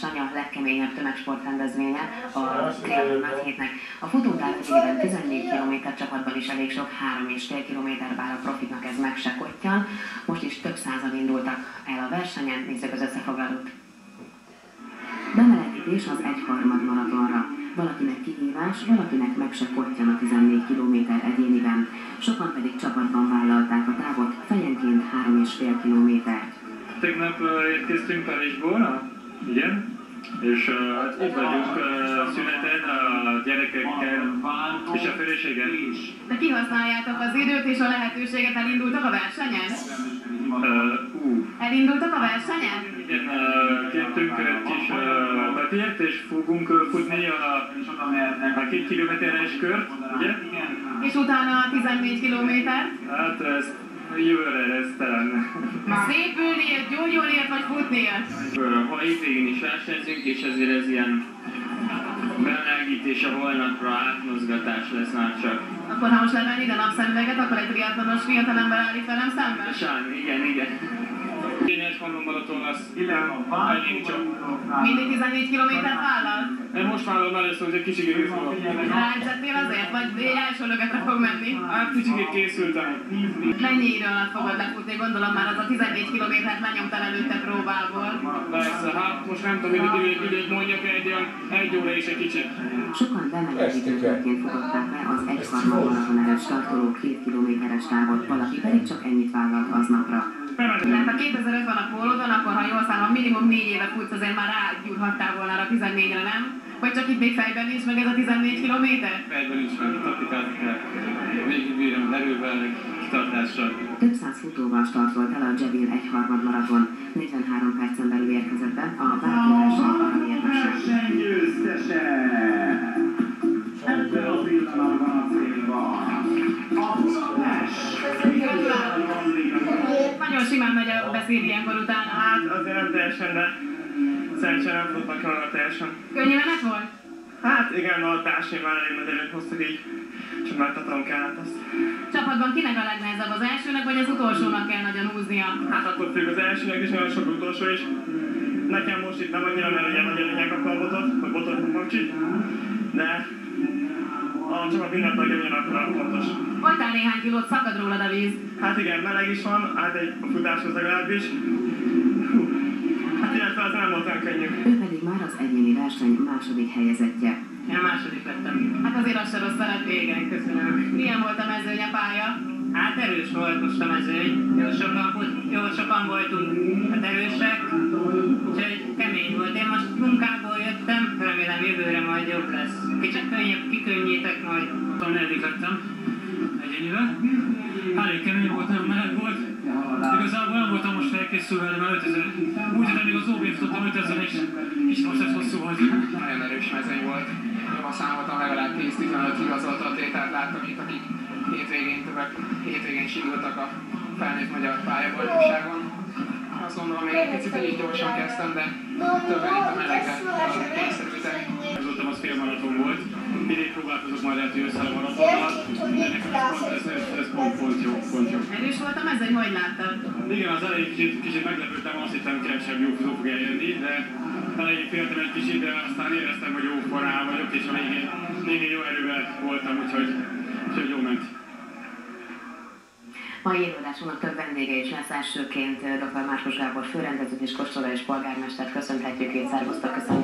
verseny, a legkeményebb tömegsportrendezvénye a Triathlon Nagy Hétnek. A futótáv egyében 14 km csapatban is elég sok, 3,5 km, bár a profiknak ez meg se kottyan. Most is több százan indultak el a versenyen, nézzük az összefoglalót. Bemelegítés az 1/3 maratonra. Valakinek kihívás, valakinek meg se kottyan a 14 km egyéniben. Sokan pedig csapatban vállalták a távot, fejenként 3,5 kilométert. Tegnap érkeztünk Párizsból, igen, és itt vagyunk szüneten a gyerekekkel és a feleséggel is. De kihasználjátok az időt és a lehetőséget, elindultak a versenyen? Elindultak a versenyen? Igen, kértünk egy kis papírt, és fogunk futni a 2 kilométeres kört, ugye? És utána a 14 kilométert? Hát ezt jövőre lesz talán. Szépülni ért, gyógyulni ért, vagy futni ért? Ha hétvégén is versenyzünk, és ezért ez ilyen bemelegítés a holnapra, átmozgatás lesz már csak. Akkor ha most levenni ide napszemüveget, akkor egy triatlonos fiatalember állít velem szemben? Igen. Kényes Balaton lesz, elég csak. Mindig 14 kilométert vállal? Most vállal már ezt, hogy egy kicsit készülök. Ráedzettél azért, vagy első lögetre fog menni? Hát kicsit készültem. Mennyi idő alatt fogod lefutni? Gondolom már az a 14 kilométert lenyomtál előtte próbából. Persze, hát most nem tudom, hogy időt mondjak, egy óra és egy kicsit. Sokan bemelegítőként futották be az 1/3 maraton előtt startoló 2 kilométeres távot, valaki pedig csak ennyit vállalt aznapra. Mert ha 2005 van a pólódon, akkor ha jól számolom, minimum 4 éve futsz, azért már rágyúrhattál volna a 14-re, nem? Vagy csak itt még fejben nincs meg ez a 14 kilométer? Fejben nincs meg, taktikát kell. Végigbírom erővel, kitartással. Több száz futóval startolt el a Jevil 1/3 maraton. 43 percen belül érkezett be a váltóverseny aranyérmese. Nagyon simán megy a beszéd ilyenkor utána. Hát azért nem teljesen, de szerencsére nem futnak el teljesen. Könnyű menet volt? Hát igen, a társaim már elég nagy erőt hoztak így, csak megtartanom kellett azt. Csapatban kinek a legnehezebb, az elsőnek vagy az utolsónak kell nagyon húznia? Hát akkor függ az elsőnek is, nagyon sok utolsó is. Nekem most itt nem annyira, mert ugye nagyon lényeg a botot, vagy botot magcsit, de a csapat minden tagja ugyanakkor fontos. Voltál néhány kilót, szakad rólad a víz? Hát igen, meleg is van, hát egy futáshoz legalábbis. Hát illetve az nem volt olyan könnyű. Ő pedig már az egyéni verseny második helyezettje. Én második lettem. Hát azért az se rossz szerep. Igen, köszönöm. Milyen volt a mezőnyepálya? Hát erős volt most a mezőny. Jó sokan voltunk, hát erősek, úgyhogy kemény volt. Én most munkából jöttem, remélem jövőre majd jobb lesz. Kicsit könnyebb, kikönnyítek majd. Negyedik lettem egyénivel. Elég kemény volt, nagyon meleg volt. Igazából nem voltam most felkészülve, de már 5000. Úgy, hogy még az OB futottam 5000 és most ez hosszú volt. Nagyon erős mezőny volt. Ma számoltam legalább 10-15 igazolt atlétát láttam itt, akik hétvégén is indultak a felnőtt magyar pályabajnokságon. Azt gondolom, még egy picit így gyorsan kezdtem, de többen itt a melegre kényszerültek. Ez voltam, az félmaraton volt. Idén próbálkozok majd lehet, hogy össze a maratonnal, de nekem ez pont jó. Erős volt a mezőny, hogy láttad? Igen, az elején kicsit meglepődtem, azt hittem, hogy kevesebb jó futó fog eljönni, de elején féltem egy kicsit, de aztán éreztem, hogy jó formában vagyok, és a végén jó erővel voltam, úgyhogy jó ment. Mai élőadásunknak több vendége is lesz. Elsőként dr. Márkus Gábor főrendezőt és kóstoló és polgármestert köszönhetjük itt. Szervusztok, köszönöm.